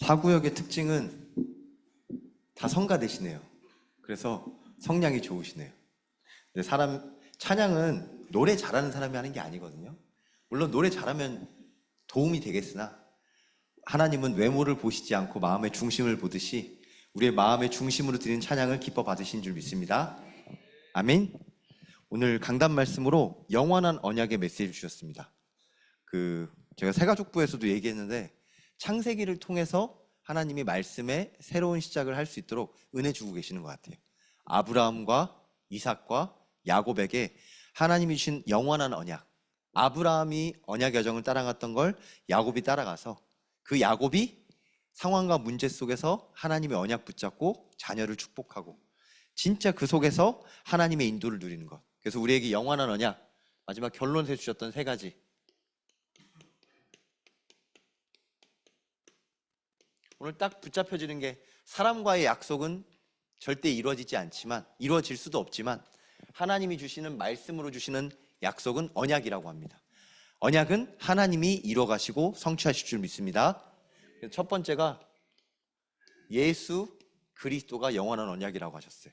사구역의 특징은 다 성가대시네요. 그래서 성량이 좋으시네요. 근데 찬양은 노래 잘하는 사람이 하는 게 아니거든요. 물론 노래 잘하면 도움이 되겠으나 하나님은 외모를 보시지 않고 마음의 중심을 보듯이 우리의 마음의 중심으로 드리는 찬양을 기뻐 받으신 줄 믿습니다. 아멘. 오늘 강단 말씀으로 영원한 언약의 메시지를 주셨습니다. 제가 새가족부에서도 얘기했는데 창세기를 통해서 하나님이 말씀의 새로운 시작을 할 수 있도록 은혜 주고 계시는 것 같아요. 아브라함과 이삭과 야곱에게 하나님이 주신 영원한 언약, 아브라함이 언약 여정을 따라갔던 걸 야곱이 따라가서 그 야곱이 상황과 문제 속에서 하나님의 언약 붙잡고 자녀를 축복하고 진짜 그 속에서 하나님의 인도를 누리는 것. 그래서 우리에게 영원한 언약, 마지막 결론에 주셨던 세 가지. 오늘 딱 붙잡혀지는 게 사람과의 약속은 절대 이루어지지 않지만, 이루어질 수도 없지만 하나님이 주시는 말씀으로 주시는 약속은 언약이라고 합니다. 언약은 하나님이 이루어가시고 성취하실 줄 믿습니다. 첫 번째가 예수 그리스도가 영원한 언약이라고 하셨어요.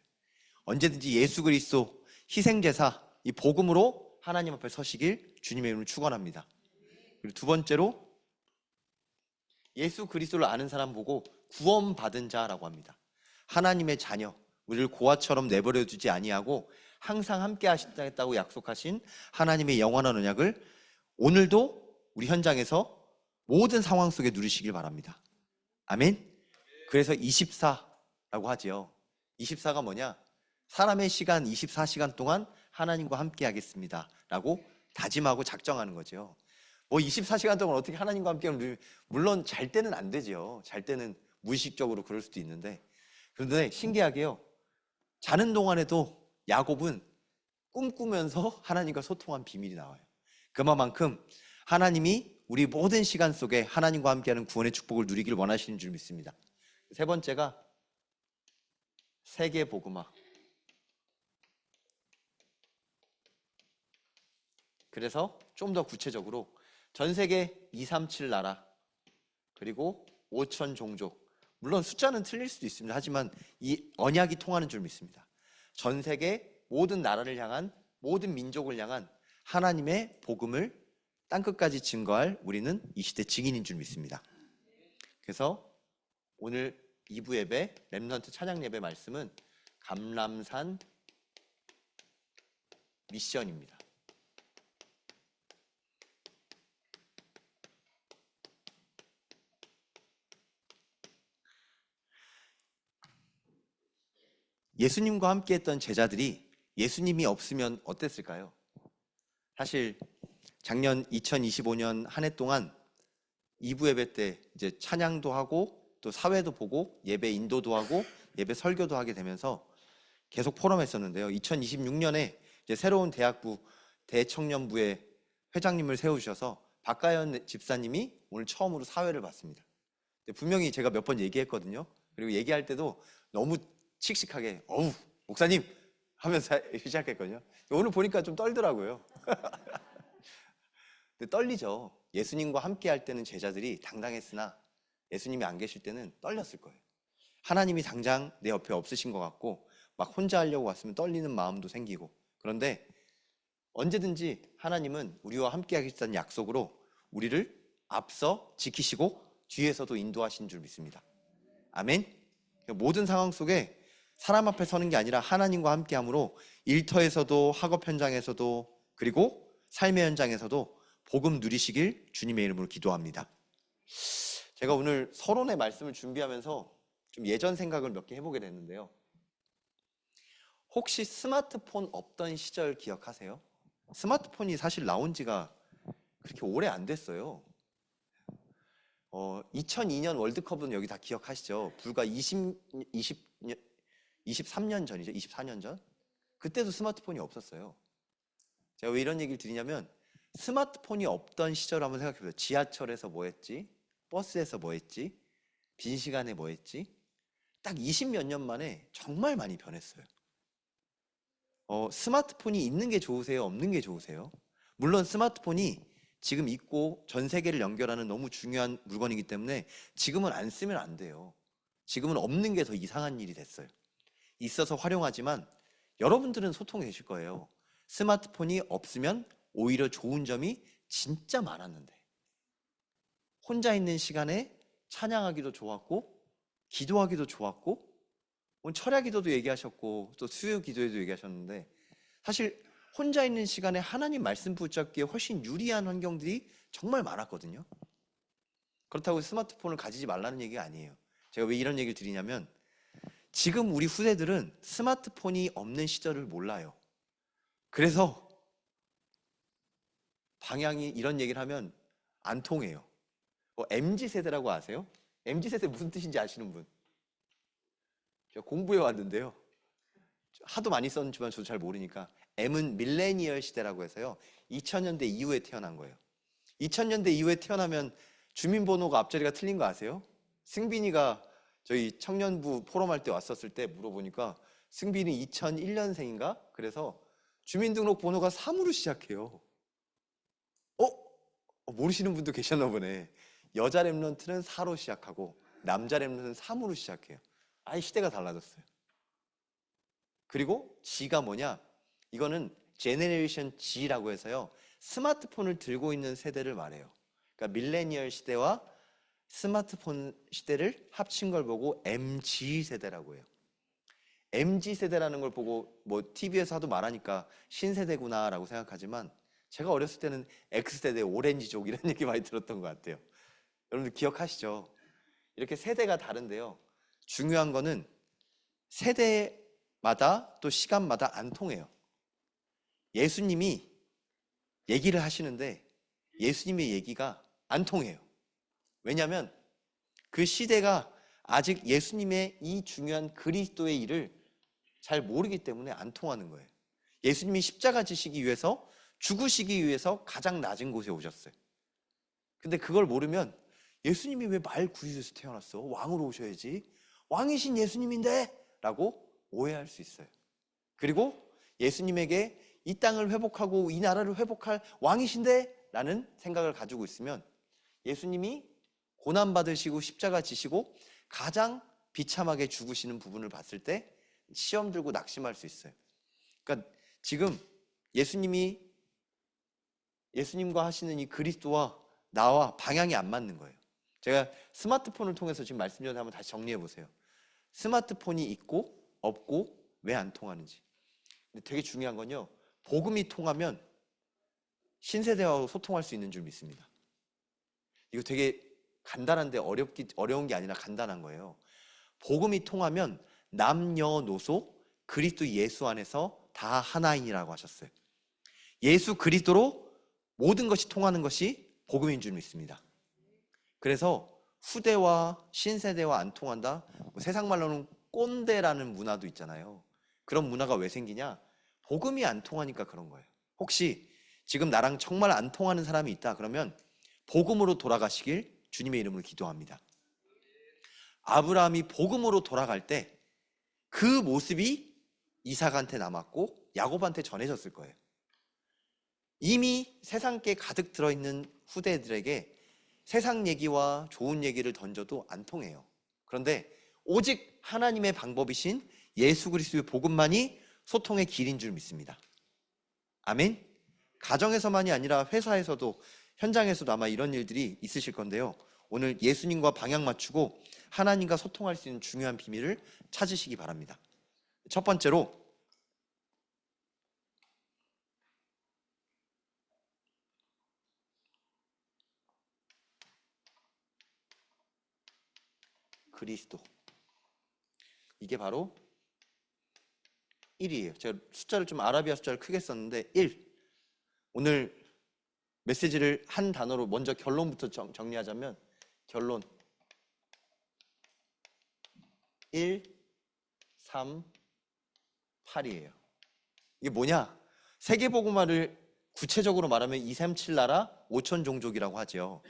언제든지 예수 그리스도 희생제사, 이 복음으로 하나님 앞에 서시길 주님의 이름으로 축원합니다. 그리고 두 번째로 예수 그리스도를 아는 사람 보고 구원받은 자라고 합니다. 하나님의 자녀, 우리를 고아처럼 내버려 두지 아니하고 항상 함께 하시겠다고 약속하신 하나님의 영원한 언약을 오늘도 우리 현장에서 모든 상황 속에 누리시길 바랍니다. 아멘. 그래서 24라고 하지요. 24가 뭐냐? 사람의 시간 24시간 동안 하나님과 함께 하겠습니다 라고 다짐하고 작정하는 거죠. 24시간 동안 어떻게 하나님과 함께 하면, 물론 잘 때는 안 되죠. 잘 때는 무의식적으로 그럴 수도 있는데, 그런데 신기하게요, 자는 동안에도 야곱은 꿈꾸면서 하나님과 소통한 비밀이 나와요. 그만큼 하나님이 우리 모든 시간 속에 하나님과 함께하는 구원의 축복을 누리길 원하시는 줄 믿습니다. 세 번째가 세계 복음화. 그래서 좀 더 구체적으로 전 세계 237 나라 그리고 5천 종족, 물론 숫자는 틀릴 수도 있습니다. 하지만 이 언약이 통하는 줄 믿습니다. 전 세계 모든 나라를 향한, 모든 민족을 향한 하나님의 복음을 땅끝까지 증거할 우리는 이 시대 증인인 줄 믿습니다. 그래서 오늘 2부 예배, 렘넌트 찬양 예배 말씀은 감람산 미션입니다. 예수님과 함께 했던 제자들이 예수님이 없으면 어땠을까요? 사실 작년 2025년 한 해 동안 2부 예배 때 이제 찬양도 하고 또 사회도 보고 예배 인도도 하고 예배 설교도 하게 되면서 계속 포럼했었는데요. 2026년에 이제 새로운 대학부 대청년부의 회장님을 세우셔서 박가연 집사님이 오늘 처음으로 사회를 봤습니다. 분명히 제가 몇 번 얘기했거든요. 그리고 얘기할 때도 너무 칙칙하게 어우 목사님 하면서 시작했거든요. 오늘 보니까 좀 떨더라고요. 근데 떨리죠. 예수님과 함께 할 때는 제자들이 당당했으나 예수님이 안 계실 때는 떨렸을 거예요. 하나님이 당장 내 옆에 없으신 것 같고 막 혼자 하려고 왔으면 떨리는 마음도 생기고, 그런데 언제든지 하나님은 우리와 함께 하겠다는 약속으로 우리를 앞서 지키시고 뒤에서도 인도하신 줄 믿습니다. 아멘. 모든 상황 속에 사람 앞에 서는 게 아니라 하나님과 함께함으로 일터에서도 학업 현장에서도 그리고 삶의 현장에서도 복음 누리시길 주님의 이름으로 기도합니다. 제가 오늘 서론의 말씀을 준비하면서 좀 예전 생각을 몇 개 해보게 됐는데요. 혹시 스마트폰 없던 시절 기억하세요? 스마트폰이 사실 나온 지가 그렇게 오래 안 됐어요. 2002년 월드컵은 여기 다 기억하시죠? 불과 23년 전이죠. 24년 전. 그때도 스마트폰이 없었어요. 제가 왜 이런 얘기를 드리냐면 스마트폰이 없던 시절 한번 생각해보세요. 지하철에서 뭐 했지? 버스에서 뭐 했지? 빈 시간에 뭐 했지? 딱 20몇 년 만에 정말 많이 변했어요. 스마트폰이 있는 게 좋으세요? 없는 게 좋으세요? 물론 스마트폰이 지금 있고 전 세계를 연결하는 너무 중요한 물건이기 때문에 지금은 안 쓰면 안 돼요. 지금은 없는 게 더 이상한 일이 됐어요. 있어서 활용하지만 여러분들은 소통이 되실 거예요. 스마트폰이 없으면 오히려 좋은 점이 진짜 많았는데, 혼자 있는 시간에 찬양하기도 좋았고 기도하기도 좋았고, 오늘 철야 기도도 얘기하셨고 또 수요 기도에도 얘기하셨는데, 사실 혼자 있는 시간에 하나님 말씀 붙잡기에 훨씬 유리한 환경들이 정말 많았거든요. 그렇다고 스마트폰을 가지지 말라는 얘기가 아니에요. 제가 왜 이런 얘기를 드리냐면, 지금 우리 후대들은 스마트폰이 없는 시절을 몰라요. 그래서 방향이, 이런 얘기를 하면 안 통해요. MZ세대라고 아세요? MZ세대 무슨 뜻인지 아시는 분? 제가 공부해 왔는데요, 하도 많이 썼지만 저도 잘 모르니까, M은 밀레니얼 시대라고 해서요, 2000년대 이후에 태어난 거예요. 2000년대 이후에 태어나면 주민번호가 앞자리가 틀린 거 아세요? 승빈이가 저희 청년부 포럼할 때 왔었을 때 물어보니까 승빈이 2001년생인가? 그래서 주민등록 번호가 3으로 시작해요. 모르시는 분도 계셨나 보네. 여자 랩런트는 4로 시작하고 남자 랩런트는 3으로 시작해요. 아예 시대가 달라졌어요. 그리고 G가 뭐냐? 이거는 제네레이션 G라고 해서요, 스마트폰을 들고 있는 세대를 말해요. 그러니까 밀레니얼 시대와 스마트폰 시대를 합친 걸 보고 MG 세대라고 해요. MG 세대라는 걸 보고 뭐 TV에서 하도 말하니까 신세대구나라고 생각하지만, 제가 어렸을 때는 X세대, 오렌지족 이런 얘기 많이 들었던 것 같아요. 여러분들 기억하시죠? 이렇게 세대가 다른데요, 중요한 거는 세대마다 또 시간마다 안 통해요. 예수님이 얘기를 하시는데 예수님의 얘기가 안 통해요. 왜냐하면 그 시대가 아직 예수님의 이 중요한 그리스도의 일을 잘 모르기 때문에 안 통하는 거예요. 예수님이 십자가 지시기 위해서, 죽으시기 위해서 가장 낮은 곳에 오셨어요. 근데 그걸 모르면 예수님이 왜 말 구유에서 태어났어? 왕으로 오셔야지. 왕이신 예수님인데? 라고 오해할 수 있어요. 그리고 예수님에게 이 땅을 회복하고 이 나라를 회복할 왕이신데? 라는 생각을 가지고 있으면 예수님이 고난받으시고 십자가 지시고 가장 비참하게 죽으시는 부분을 봤을 때 시험 들고 낙심할 수 있어요. 그러니까 지금 예수님과 하시는 이 그리스도와 나와 방향이 안 맞는 거예요. 제가 스마트폰을 통해서 지금 말씀드렸는데 한번 다시 정리해 보세요. 스마트폰이 있고 없고 왜 안 통하는지. 근데 되게 중요한 건요, 복음이 통하면 신세대와 소통할 수 있는 줄 믿습니다. 이거 되게 간단한데 어려운 게 아니라 간단한 거예요. 복음이 통하면 남녀노소 그리스도 예수 안에서 다 하나인이라고 하셨어요. 예수 그리스도로 모든 것이 통하는 것이 복음인 줄 믿습니다. 그래서 후대와 신세대와 안 통한다, 세상 말로는 꼰대라는 문화도 있잖아요. 그런 문화가 왜 생기냐? 복음이 안 통하니까 그런 거예요. 혹시 지금 나랑 정말 안 통하는 사람이 있다 그러면 복음으로 돌아가시길 주님의 이름으로 기도합니다. 아브라함이 복음으로 돌아갈 때 그 모습이 이삭한테 남았고 야곱한테 전해졌을 거예요. 이미 세상께 가득 들어있는 후대들에게 세상 얘기와 좋은 얘기를 던져도 안 통해요. 그런데 오직 하나님의 방법이신 예수 그리스도의 복음만이 소통의 길인 줄 믿습니다. 아멘. 가정에서만이 아니라 회사에서도, 현장에서도 아마 이런 일들이 있으실 건데요, 오늘 예수님과 방향 맞추고 하나님과 소통할 수 있는 중요한 비밀을 찾으시기 바랍니다. 첫 번째로, 그리스도. 이게 바로 1이에요. 제가 숫자를 좀 아라비아 숫자를 크게 썼는데 1. 오늘 메시지를 한 단어로 먼저 결론부터 정리하자면, 결론 1, 3, 8이에요. 이게 뭐냐? 세계복음화를 구체적으로 말하면 2, 3, 7 나라 5천 종족이라고 하죠.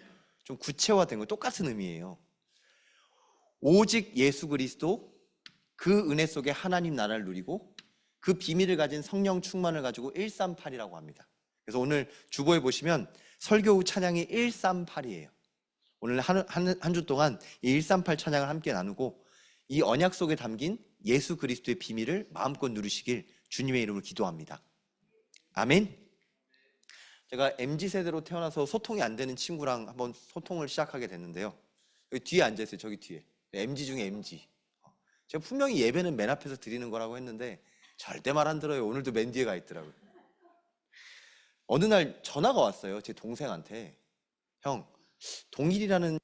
좀 구체화된 거, 똑같은 의미예요. 오직 예수 그리스도, 그 은혜 속에 하나님 나라를 누리고 그 비밀을 가진 성령 충만을 가지고 138이라고 합니다. 그래서 오늘 주보에 보시면 설교 후 찬양이 138이에요. 오늘 한 주 동안 이 138 찬양을 함께 나누고 이 언약 속에 담긴 예수 그리스도의 비밀을 마음껏 누리시길 주님의 이름으로 기도합니다. 아멘. 제가 MZ세대로 태어나서 소통이 안 되는 친구랑 한번 소통을 시작하게 됐는데요. 여기 뒤에 앉아있어요. 저기 뒤에. MZ 중에 MZ. 제가 분명히 예배는 맨 앞에서 드리는 거라고 했는데 절대 말 안 들어요. 오늘도 맨 뒤에 가 있더라고요. 어느 날 전화가 왔어요. 제 동생한테. 형, 동일이라는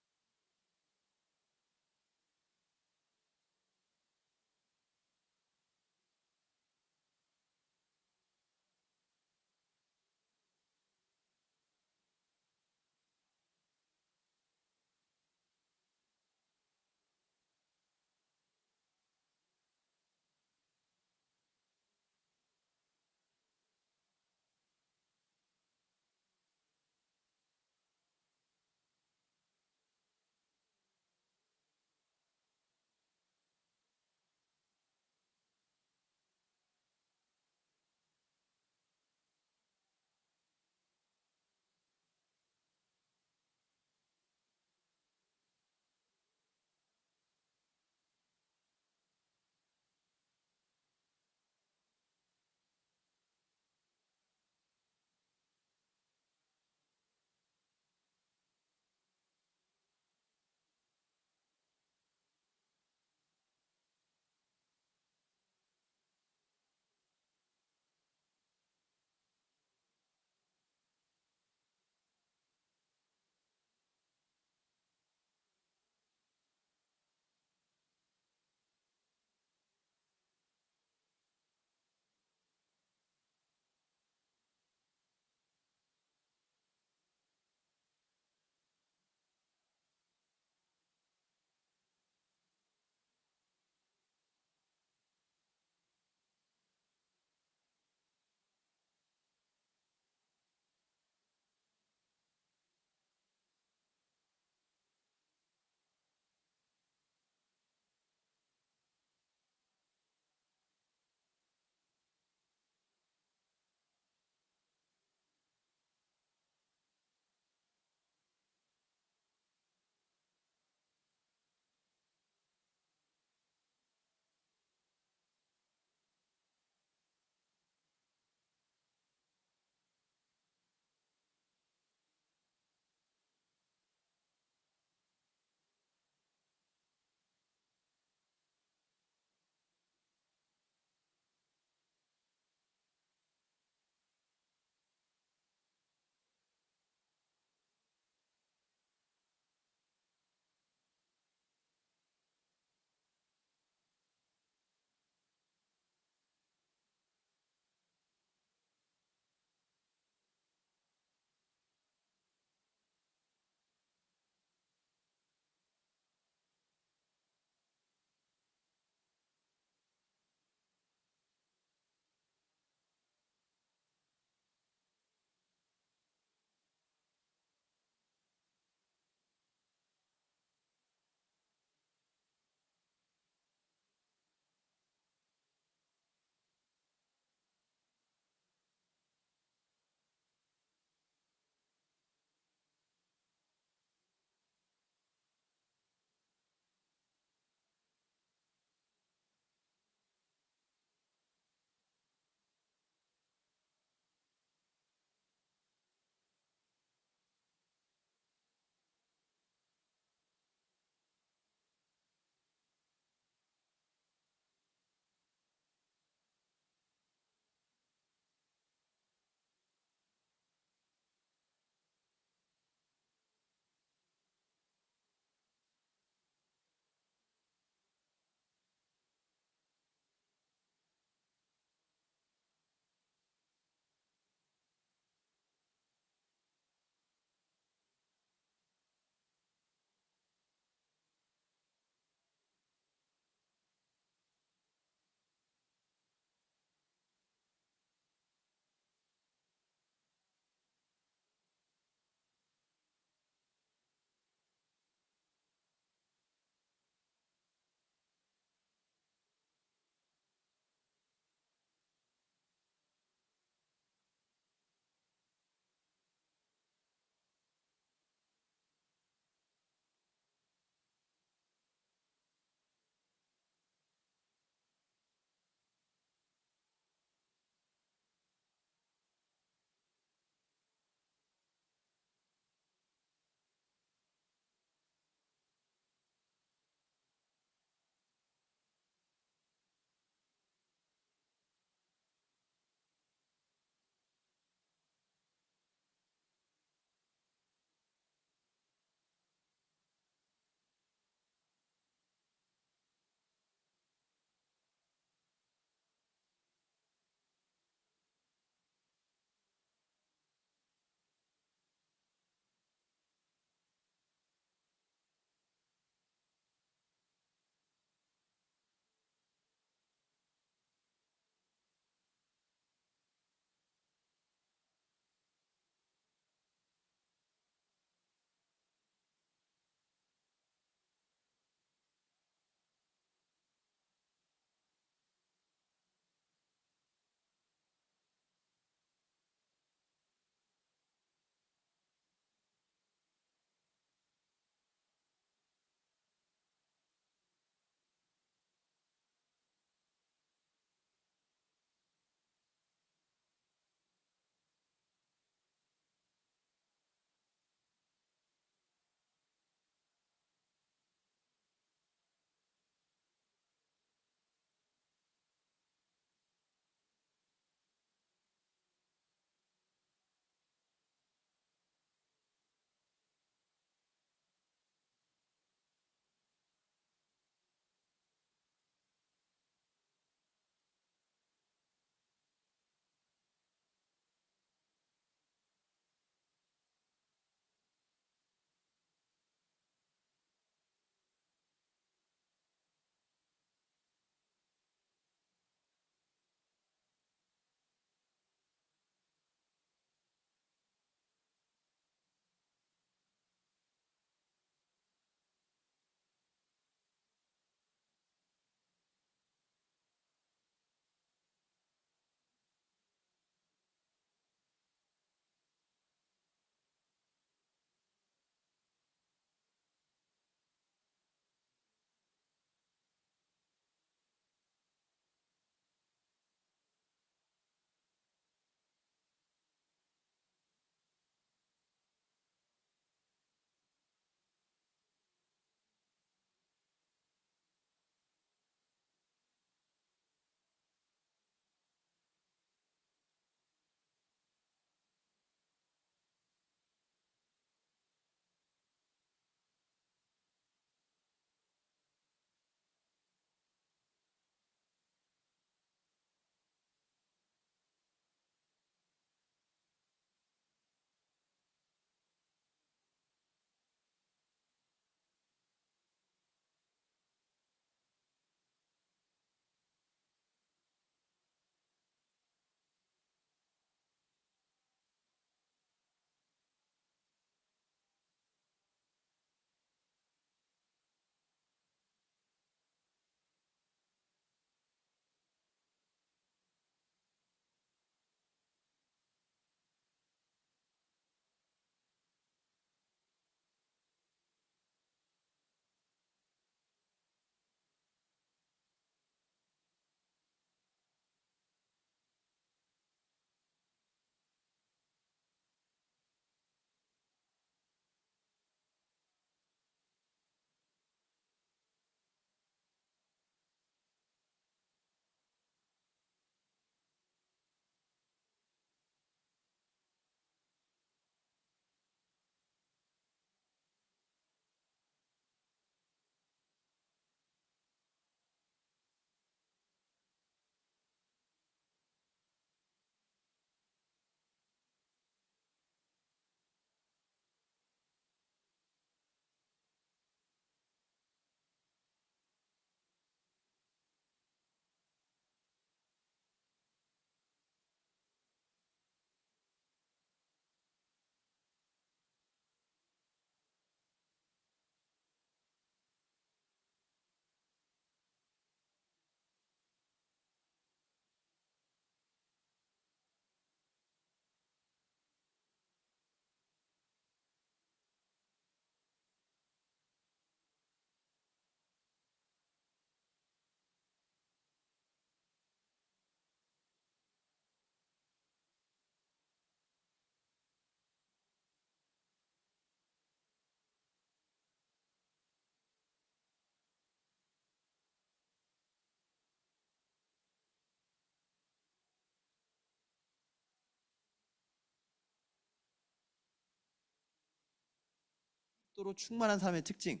고도로 충만한 사람의 특징,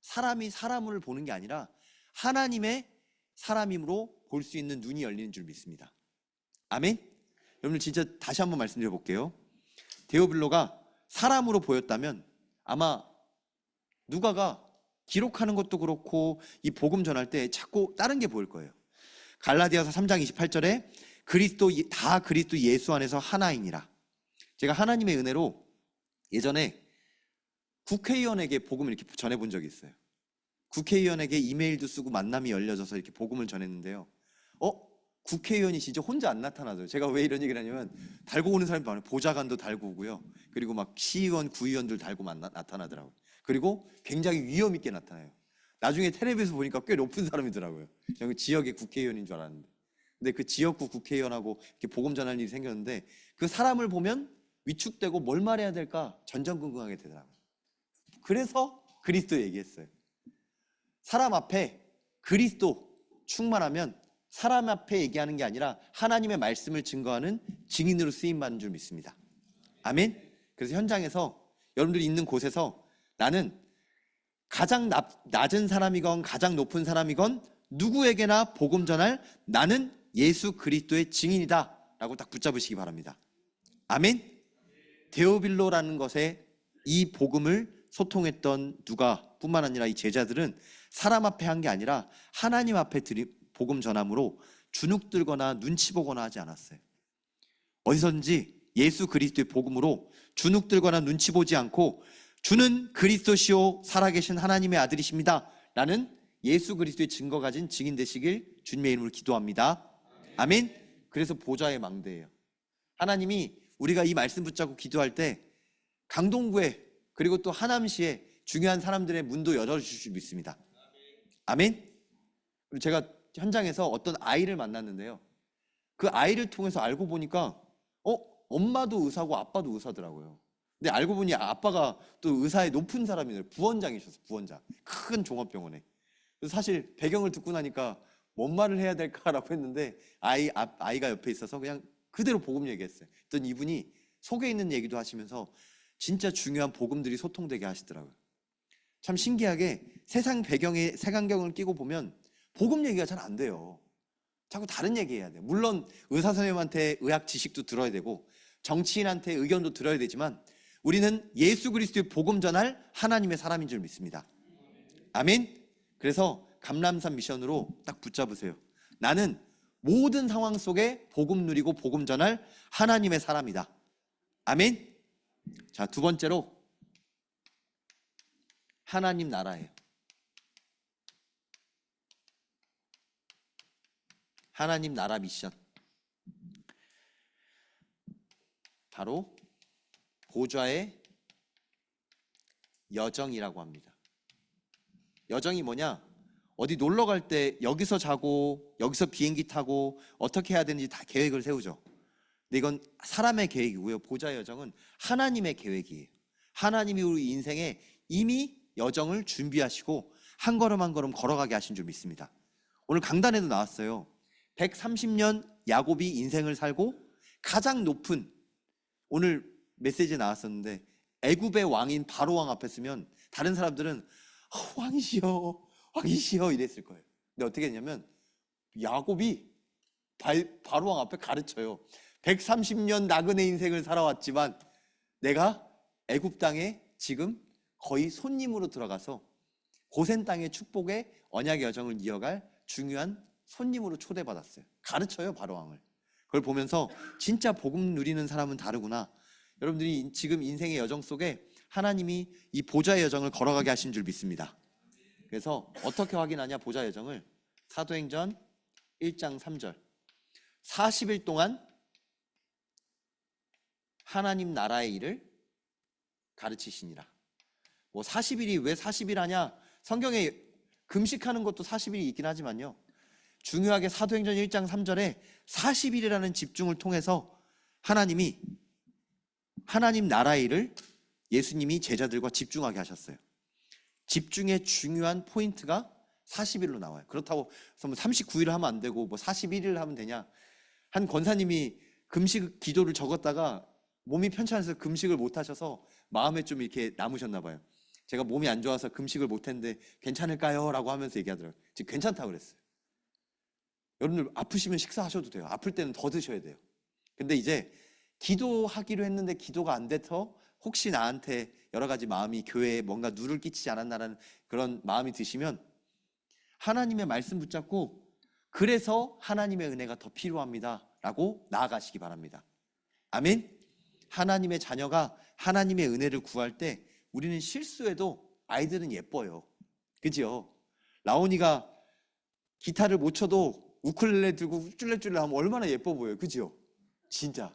사람이 사람을 보는 게 아니라 하나님의 사람임으로 볼 수 있는 눈이 열리는 줄 믿습니다. 아멘? 여러분 진짜 다시 한번 말씀드려 볼게요. 데오빌로가 사람으로 보였다면 아마 누가가 기록하는 것도 그렇고 이 복음 전할 때 자꾸 다른 게 보일 거예요. 갈라디아서 3장 28절에 다 그리스도 예수 안에서 하나이니라. 제가 하나님의 은혜로 예전에 국회의원에게 복음을 이렇게 전해본 적이 있어요. 국회의원에게 이메일도 쓰고 만남이 열려져서 이렇게 복음을 전했는데요. 국회의원이 진짜 혼자 안 나타나죠. 제가 왜 이런 얘기를 하냐면 달고 오는 사람이 많아요. 보좌관도 달고 오고요. 그리고 막 시의원, 구의원들 달고 나타나더라고요. 그리고 굉장히 위험 있게 나타나요. 나중에 텔레비에서 보니까 꽤 높은 사람이더라고요. 저는 지역의 국회의원인 줄 알았는데. 근데 그 지역구 국회의원하고 이렇게 복음 전할 일이 생겼는데 그 사람을 보면 위축되고 뭘 말해야 될까 전전긍긍하게 되더라고요. 그래서 그리스도 얘기했어요. 사람 앞에 그리스도 충만하면 사람 앞에 얘기하는 게 아니라 하나님의 말씀을 증거하는 증인으로 쓰임받는 줄 믿습니다. 아멘? 그래서 현장에서 여러분들이 있는 곳에서 나는 가장 낮은 사람이건 가장 높은 사람이건 누구에게나 복음 전할 나는 예수 그리스도의 증인이다 라고 딱 붙잡으시기 바랍니다. 아멘? 데오빌로라는 것에 이 복음을 소통했던 누가뿐만 아니라 이 제자들은 사람 앞에 한 게 아니라 하나님 앞에 복음 전함으로 주눅 들거나 눈치 보거나 하지 않았어요. 어디서든지 예수 그리스도의 복음으로 주눅 들거나 눈치 보지 않고 주는 그리스도시요 살아계신 하나님의 아들이십니다 라는 예수 그리스도의 증거 가진 증인 되시길 주님의 이름으로 기도합니다. 아멘. 그래서 보좌의 망대예요. 하나님이 우리가 이 말씀 붙잡고 기도할 때 강동구에 그리고 또 하남시에 중요한 사람들의 문도 열어주실 줄 믿습니다. 아멘. 그리고 제가 현장에서 어떤 아이를 만났는데요. 그 아이를 통해서 알고 보니까 엄마도 의사고 아빠도 의사더라고요. 근데 알고 보니 아빠가 또 의사의 높은 사람이에요. 부원장이셨어요. 부원장. 큰 종합병원에. 그래서 사실 배경을 듣고 나니까 뭔 말을 해야 될까라고 했는데 아이가 옆에 있어서 그냥 그대로 복음 얘기했어요. 그랬더니 이분이 속에 있는 얘기도 하시면서 진짜 중요한 복음들이 소통되게 하시더라고요. 참 신기하게 세상 배경에 색안경을 끼고 보면 복음 얘기가 잘 안 돼요. 자꾸 다른 얘기 해야 돼요. 물론 의사 선생님한테 의학 지식도 들어야 되고 정치인한테 의견도 들어야 되지만 우리는 예수 그리스도의 복음 전할 하나님의 사람인 줄 믿습니다. 아멘. 그래서 감람산 미션으로 딱 붙잡으세요. 나는 모든 상황 속에 복음 누리고 복음 전할 하나님의 사람이다. 아멘. 자, 두 번째로 하나님 나라예요. 하나님 나라 미션. 바로 보좌의 여정이라고 합니다. 여정이 뭐냐? 어디 놀러 갈 때 여기서 자고 여기서 비행기 타고 어떻게 해야 되는지 다 계획을 세우죠. 근데 이건 사람의 계획이고요. 보좌의 여정은 하나님의 계획이에요. 하나님이 우리 인생에 이미 여정을 준비하시고 한 걸음 한 걸음 걸어가게 하신 줄 믿습니다. 오늘 강단에도 나왔어요. 130년 야곱이 인생을 살고 가장 높은, 오늘 메시지에 나왔었는데 애굽의 왕인 바로 왕 앞에 서면 다른 사람들은 왕이시여 왕이시여 이랬을 거예요. 근데 어떻게 했냐면 야곱이 바로 왕 앞에 가르쳐요. 130년 나그네 인생을 살아왔지만 내가 애굽 땅에 지금 거의 손님으로 들어가서 고센 땅의 축복의 언약의 여정을 이어갈 중요한 손님으로 초대받았어요. 가르쳐요, 바로 왕을. 그걸 보면서 진짜 복음 누리는 사람은 다르구나. 여러분들이 지금 인생의 여정 속에 하나님이 이 보좌의 여정을 걸어가게 하신 줄 믿습니다. 그래서 어떻게 확인하냐, 보좌의 여정을. 사도행전 1장 3절. 40일 동안 하나님 나라의 일을 가르치시니라. 뭐 40일이 왜 40일 하냐? 성경에 금식하는 것도 40일이 있긴 하지만요. 중요하게 사도행전 1장 3절에 40일이라는 집중을 통해서 하나님이 하나님 나라의 일을 예수님이 제자들과 집중하게 하셨어요. 집중의 중요한 포인트가 40일로 나와요. 그렇다고 해서 뭐 39일을 하면 안 되고 뭐 41일을 하면 되냐? 한 권사님이 금식 기도를 적었다가 몸이 편찮아서 금식을 못 하셔서 마음에 좀 이렇게 남으셨나 봐요. 제가 몸이 안 좋아서 금식을 못했는데 괜찮을까요? 라고 하면서 얘기하더라고요. 지금 괜찮다고 그랬어요. 여러분들 아프시면 식사하셔도 돼요. 아플 때는 더 드셔야 돼요. 근데 이제 기도하기로 했는데 기도가 안 돼서 혹시 나한테 여러 가지 마음이 교회에 뭔가 누를 끼치지 않았나라는 그런 마음이 드시면 하나님의 말씀 붙잡고 그래서 하나님의 은혜가 더 필요합니다 라고 나아가시기 바랍니다. 아멘. 하나님의 자녀가 하나님의 은혜를 구할 때 우리는 실수해도 아이들은 예뻐요. 그죠? 라온이가 기타를 못 쳐도 우쿨렐레 들고 쫄래쫄래 하면 얼마나 예뻐 보여요. 그죠? 진짜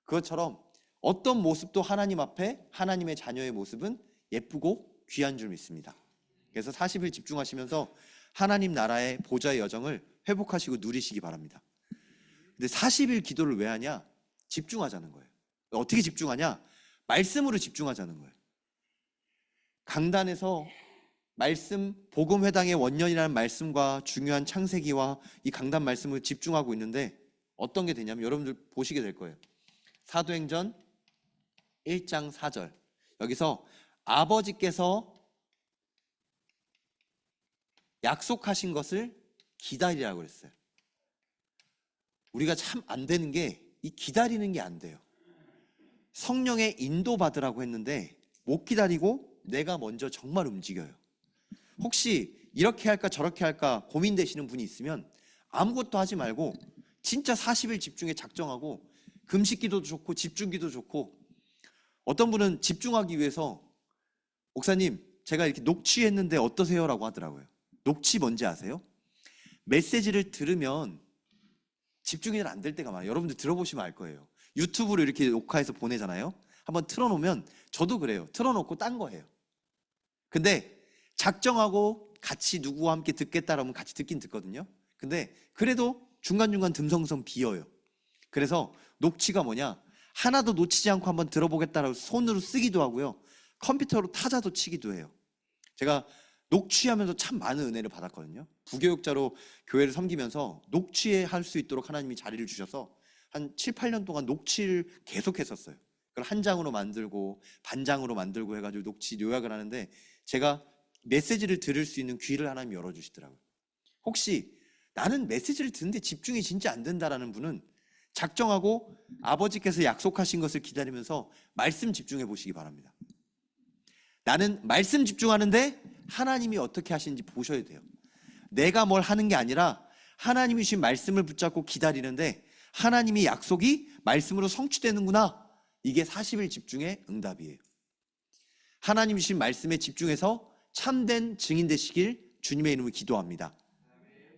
그것처럼 어떤 모습도 하나님 앞에 하나님의 자녀의 모습은 예쁘고 귀한 줄 믿습니다. 그래서 40일 집중하시면서 하나님 나라의 보좌의 여정을 회복하시고 누리시기 바랍니다. 근데 40일 기도를 왜 하냐? 집중하자는 거예요. 어떻게 집중하냐? 말씀으로 집중하자는 거예요. 강단에서 말씀, 복음회당의 원년이라는 말씀과 중요한 창세기와 이 강단 말씀을 집중하고 있는데 어떤 게 되냐면 여러분들 보시게 될 거예요. 사도행전 1장 4절 여기서 아버지께서 약속하신 것을 기다리라고 그랬어요. 우리가 참 안 되는 게 이 기다리는 게 안 돼요. 성령의 인도 받으라고 했는데 못 기다리고 내가 먼저 정말 움직여요. 혹시 이렇게 할까 저렇게 할까 고민되시는 분이 있으면 아무것도 하지 말고 진짜 40일 집중에 작정하고 금식기도도 좋고 집중기도 좋고 어떤 분은 집중하기 위해서 목사님 제가 이렇게 녹취했는데 어떠세요? 라고 하더라고요. 녹취 뭔지 아세요? 메시지를 들으면 집중이 잘 안 될 때가 많아요. 여러분들 들어보시면 알 거예요. 유튜브로 이렇게 녹화해서 보내잖아요. 한번 틀어놓으면 저도 그래요. 틀어놓고 딴 거 해요. 근데 작정하고 같이 누구와 함께 듣겠다라면 같이 듣긴 듣거든요. 근데 그래도 중간중간 듬성듬성 비어요. 그래서 녹취가 뭐냐? 하나도 놓치지 않고 한번 들어보겠다라고 손으로 쓰기도 하고요. 컴퓨터로 타자도 치기도 해요. 제가 녹취하면서 참 많은 은혜를 받았거든요. 부교육자로 교회를 섬기면서 녹취할 수 있도록 하나님이 자리를 주셔서 한 7, 8년 동안 녹취를 계속 했었어요. 그걸 한 장으로 만들고 반장으로 만들고 해가지고 녹취 요약을 하는데 제가 메시지를 들을 수 있는 귀를 하나님이 열어주시더라고요. 혹시 나는 메시지를 듣는데 집중이 진짜 안 된다라는 분은 작정하고 아버지께서 약속하신 것을 기다리면서 말씀 집중해 보시기 바랍니다. 나는 말씀 집중하는데 하나님이 어떻게 하시는지 보셔야 돼요. 내가 뭘 하는 게 아니라 하나님이 주신 말씀을 붙잡고 기다리는데 하나님의 약속이 말씀으로 성취되는구나. 이게 40일 집중의 응답이에요. 하나님 주신 말씀에 집중해서 참된 증인 되시길 주님의 이름으로 기도합니다.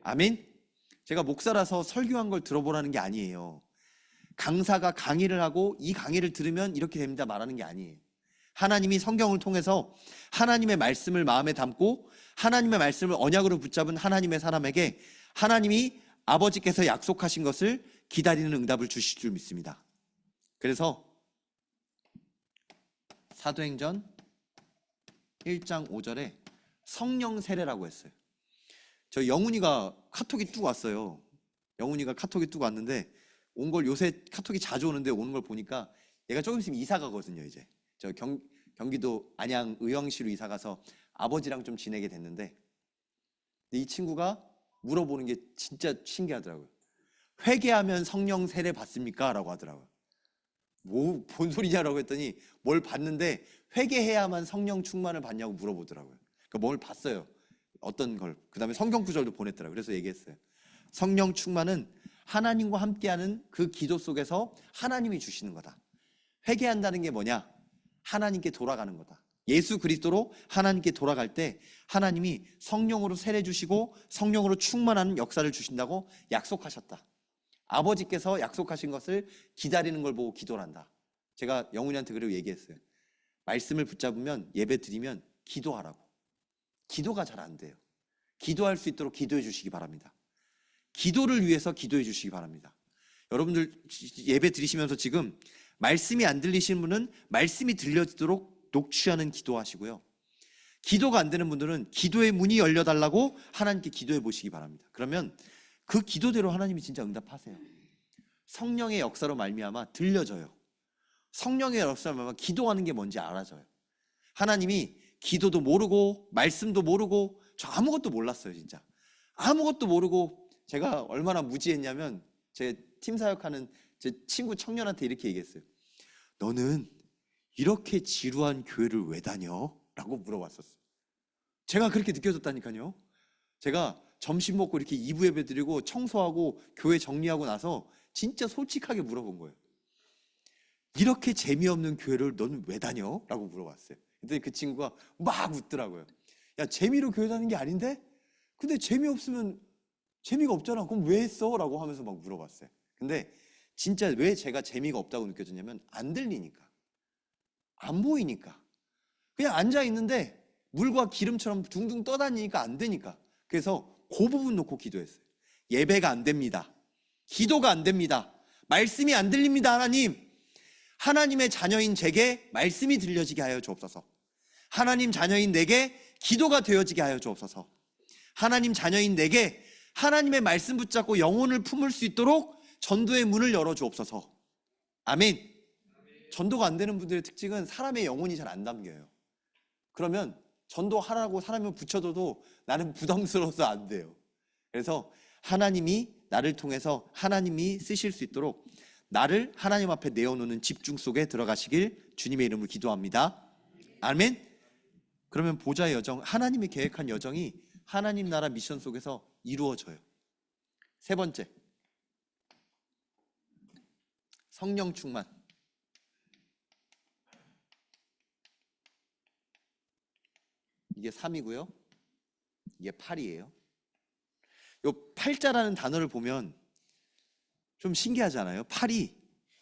아멘. 제가 목사라서 설교한 걸 들어보라는 게 아니에요. 강사가 강의를 하고 이 강의를 들으면 이렇게 됩니다 말하는 게 아니에요. 하나님이 성경을 통해서 하나님의 말씀을 마음에 담고 하나님의 말씀을 언약으로 붙잡은 하나님의 사람에게 하나님이 아버지께서 약속하신 것을 기다리는 응답을 주실 줄 믿습니다. 그래서 사도행전 1장 5절에 성령 세례라고 했어요. 저 영훈이가 카톡이 뚝 왔어요. 영훈이가 카톡이 뚝 왔는데 온 걸 요새 카톡이 자주 오는데 오는 걸 보니까 얘가 조금 있으면 이사 가거든요. 이제 저 경기도 안양 의왕시로 이사 가서 아버지랑 좀 지내게 됐는데 이 친구가 물어보는 게 진짜 신기하더라고요. 회개하면 성령 세례 받습니까? 라고 하더라고요. 뭐 뭔 소리냐라고 했더니 뭘 받는데 회개해야만 성령 충만을 받냐고 물어보더라고요. 그러니까 뭘 봤어요. 어떤 걸. 그다음에 성경 구절도 보냈더라고요. 그래서 얘기했어요. 성령 충만은 하나님과 함께하는 그 기도 속에서 하나님이 주시는 거다. 회개한다는 게 뭐냐? 하나님께 돌아가는 거다. 예수 그리스도로 하나님께 돌아갈 때 하나님이 성령으로 세례 주시고 성령으로 충만하는 역사를 주신다고 약속하셨다. 아버지께서 약속하신 것을 기다리는 걸 보고 기도를 한다. 제가 영훈이한테 그리고 얘기했어요. 말씀을 붙잡으면 예배 드리면 기도하라고. 기도가 잘 안 돼요. 기도할 수 있도록 기도해 주시기 바랍니다. 기도를 위해서 기도해 주시기 바랍니다. 여러분들 예배 드리시면서 지금 말씀이 안 들리시는 분은 말씀이 들려지도록 녹취하는 기도하시고요. 기도가 안 되는 분들은 기도의 문이 열려달라고 하나님께 기도해 보시기 바랍니다. 그러면 그 기도대로 하나님이 진짜 응답하세요. 성령의 역사로 말미암아 들려져요. 성령의 역사로 말미암아 기도하는 게 뭔지 알아져요. 하나님이 기도도 모르고 말씀도 모르고 저 아무것도 몰랐어요. 진짜 아무것도 모르고 제가 얼마나 무지했냐면 제 팀 사역하는 제 친구 청년한테 이렇게 얘기했어요. 너는 이렇게 지루한 교회를 왜 다녀? 라고 물어봤었어요. 제가 그렇게 느껴졌다니까요. 제가 점심 먹고 이렇게 2부 예배 드리고 청소하고 교회 정리하고 나서 진짜 솔직하게 물어본 거예요. 이렇게 재미없는 교회를 너는 왜 다녀? 라고 물어봤어요. 그랬더니 그 친구가 막 웃더라고요. 야, 재미로 교회 다니는 게 아닌데? 근데 재미없으면 재미가 없잖아. 그럼 왜 했어? 라고 하면서 막 물어봤어요. 근데 진짜 왜 제가 재미가 없다고 느껴졌냐면 안 들리니까, 안 보이니까, 그냥 앉아 있는데 물과 기름처럼 둥둥 떠다니니까 안 되니까. 그래서 그 부분 놓고 기도했어요. 예배가 안 됩니다. 기도가 안 됩니다. 말씀이 안 들립니다. 하나님, 하나님의 자녀인 제게 말씀이 들려지게 하여 주옵소서. 하나님 자녀인 내게 기도가 되어지게 하여 주옵소서. 하나님 자녀인 내게 하나님의 말씀 붙잡고 영혼을 품을 수 있도록 전도의 문을 열어 주옵소서. 아멘. 전도가 안 되는 분들의 특징은 사람의 영혼이 잘 안 담겨요. 그러면 전도하라고 사람을 붙여둬도 나는 부담스러워서 안 돼요. 그래서 하나님이 나를 통해서 하나님이 쓰실 수 있도록 나를 하나님 앞에 내어놓는 집중 속에 들어가시길 주님의 이름으로 기도합니다. 아멘. 그러면 보좌의 여정, 하나님이 계획한 여정이 하나님 나라 미션 속에서 이루어져요. 세 번째, 성령 충만. 이게 3이고요. 이게 8이에요. 이 8자라는 단어를 보면 좀 신기하지 않아요? 8이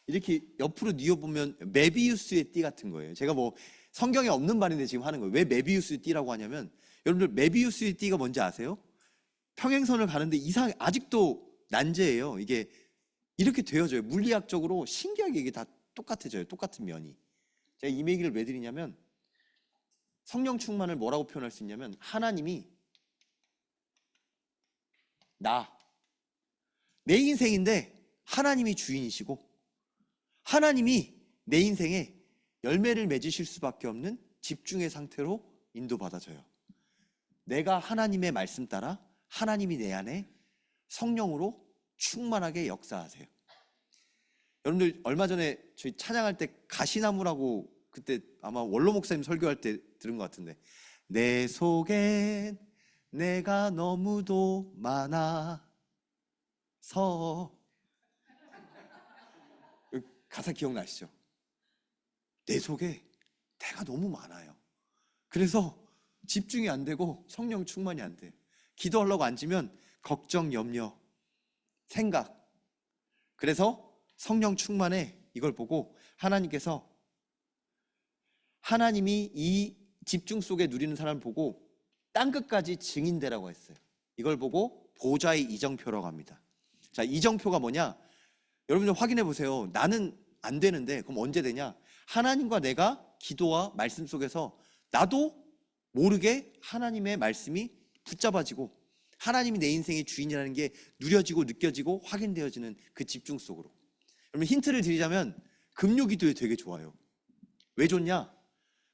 이렇게 옆으로 뉘어보면 메비우스의 띠 같은 거예요. 제가 뭐 성경에 없는 말인데 지금 하는 거예요. 왜 메비우스의 띠라고 하냐면, 여러분들 메비우스의 띠가 뭔지 아세요? 평행선을 가는데 아직도 난제예요. 이게 이렇게 되어져요. 물리학적으로 신기하게 이게 다 똑같아져요. 똑같은 면이. 제가 이 얘기를 왜 드리냐면, 성령 충만을 뭐라고 표현할 수 있냐면, 하나님이 내 인생인데 하나님이 주인이시고 하나님이 내 인생에 열매를 맺으실 수밖에 없는 집중의 상태로 인도받아져요. 내가 하나님의 말씀 따라 하나님이 내 안에 성령으로 충만하게 역사하세요. 여러분들 얼마 전에 저희 찬양할 때 가시나무라고, 그때 아마 원로 목사님 설교할 때 들은 것 같은데, 내 속엔 내가 너무도 많아서, 가사 기억나시죠? 내 속에 내가 너무 많아요. 그래서 집중이 안 되고 성령 충만이 안 돼요. 기도하려고 앉으면 걱정, 염려, 생각. 그래서 성령 충만에 이걸 보고 하나님께서, 하나님이 이 집중 속에 누리는 사람을 보고 땅끝까지 증인되라고 했어요. 이걸 보고 보좌의 이정표라고 합니다. 자, 이정표가 뭐냐? 여러분들 확인해 보세요. 나는 안 되는데 그럼 언제 되냐? 하나님과 내가 기도와 말씀 속에서 나도 모르게 하나님의 말씀이 붙잡아지고 하나님이 내 인생의 주인이라는 게 누려지고 느껴지고 확인되어지는 그 집중 속으로. 여러분 힌트를 드리자면, 금요기도에 되게 좋아요. 왜 좋냐?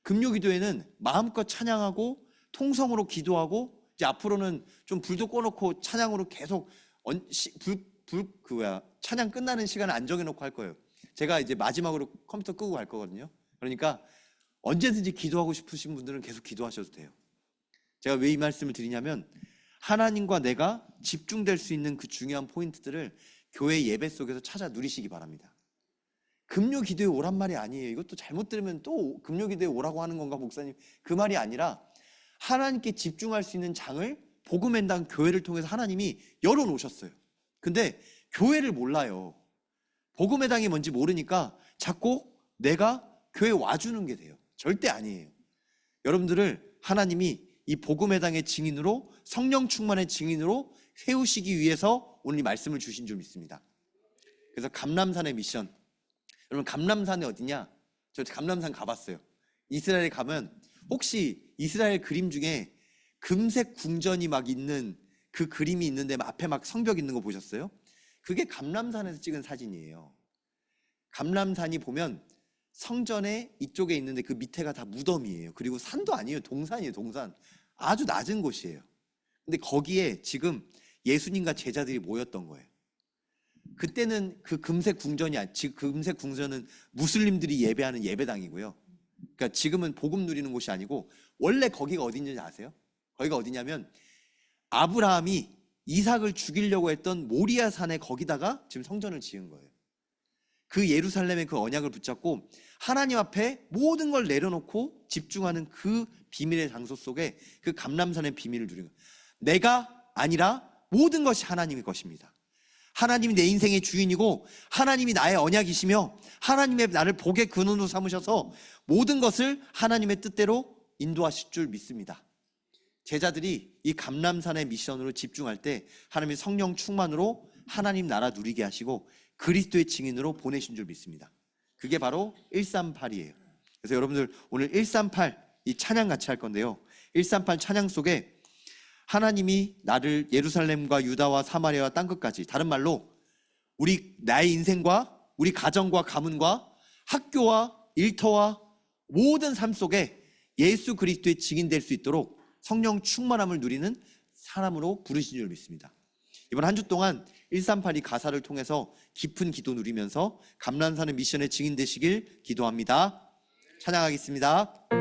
금요기도에는 마음껏 찬양하고 통성으로 기도하고, 이제 앞으로는 좀 불도 꺼놓고 찬양으로 계속 찬양 끝나는 시간을 안 정해놓고 할 거예요. 제가 이제 마지막으로 컴퓨터 끄고 갈 거거든요. 그러니까 언제든지 기도하고 싶으신 분들은 계속 기도하셔도 돼요. 제가 왜 이 말씀을 드리냐면, 하나님과 내가 집중될 수 있는 그 중요한 포인트들을 교회 예배 속에서 찾아 누리시기 바랍니다. 금요 기도에 오란 말이 아니에요. 이것도 잘못 들으면 또 금요 기도에 오라고 하는 건가 목사님? 그 말이 아니라, 하나님께 집중할 수 있는 장을 복음의 당 교회를 통해서 하나님이 열어놓으셨어요. 근데 교회를 몰라요. 복음의 당이 뭔지 모르니까 자꾸 내가 교회 와주는 게 돼요. 절대 아니에요. 여러분들을 하나님이 이 복음의 당의 증인으로, 성령 충만의 증인으로 세우시기 위해서 오늘 이 말씀을 주신 줄 믿습니다. 그래서 감람산의 미션. 여러분, 감람산이 어디냐? 저 감람산 가봤어요. 이스라엘에 가면 혹시 이스라엘 그림 중에 금색 궁전이 막 있는 그 그림이 있는데 앞에 막 성벽 있는 거 보셨어요? 그게 감람산에서 찍은 사진이에요. 감람산이 보면 성전에 이쪽에 있는데 그 밑에가 다 무덤이에요. 그리고 산도 아니에요. 동산이에요. 동산. 아주 낮은 곳이에요. 근데 거기에 지금 예수님과 제자들이 모였던 거예요. 그때는 그 금색 궁전이 지금 금색 궁전은 무슬림들이 예배하는 예배당이고요. 그러니까 지금은 복음 누리는 곳이 아니고 원래 거기가 어딘지 아세요? 거기가 어디냐면 아브라함이 이삭을 죽이려고 했던 모리아 산에 거기다가 지금 성전을 지은 거예요. 그 예루살렘의 그 언약을 붙잡고 하나님 앞에 모든 걸 내려놓고 집중하는 그 비밀의 장소 속에 그 감람산의 비밀을 누리는 거예요. 내가 아니라 모든 것이 하나님의 것입니다. 하나님이 내 인생의 주인이고 하나님이 나의 언약이시며 하나님의 나를 복의 근원으로 삼으셔서 모든 것을 하나님의 뜻대로 인도하실 줄 믿습니다. 제자들이 이 감람산의 미션으로 집중할 때 하나님의 성령 충만으로 하나님 나라 누리게 하시고 그리스도의 증인으로 보내신 줄 믿습니다. 그게 바로 138이에요. 그래서 여러분들 오늘 138 이 찬양 같이 할 건데요. 138 찬양 속에 하나님이 나를 예루살렘과 유다와 사마리아와 땅끝까지, 다른 말로 나의 인생과 우리 가정과 가문과 학교와 일터와 모든 삶 속에 예수 그리스도의 증인될 수 있도록 성령 충만함을 누리는 사람으로 부르신 줄 믿습니다. 이번 한 주 동안 138이 가사를 통해서 깊은 기도 누리면서 감람산의 미션의 증인 되시길 기도합니다. 찬양하겠습니다.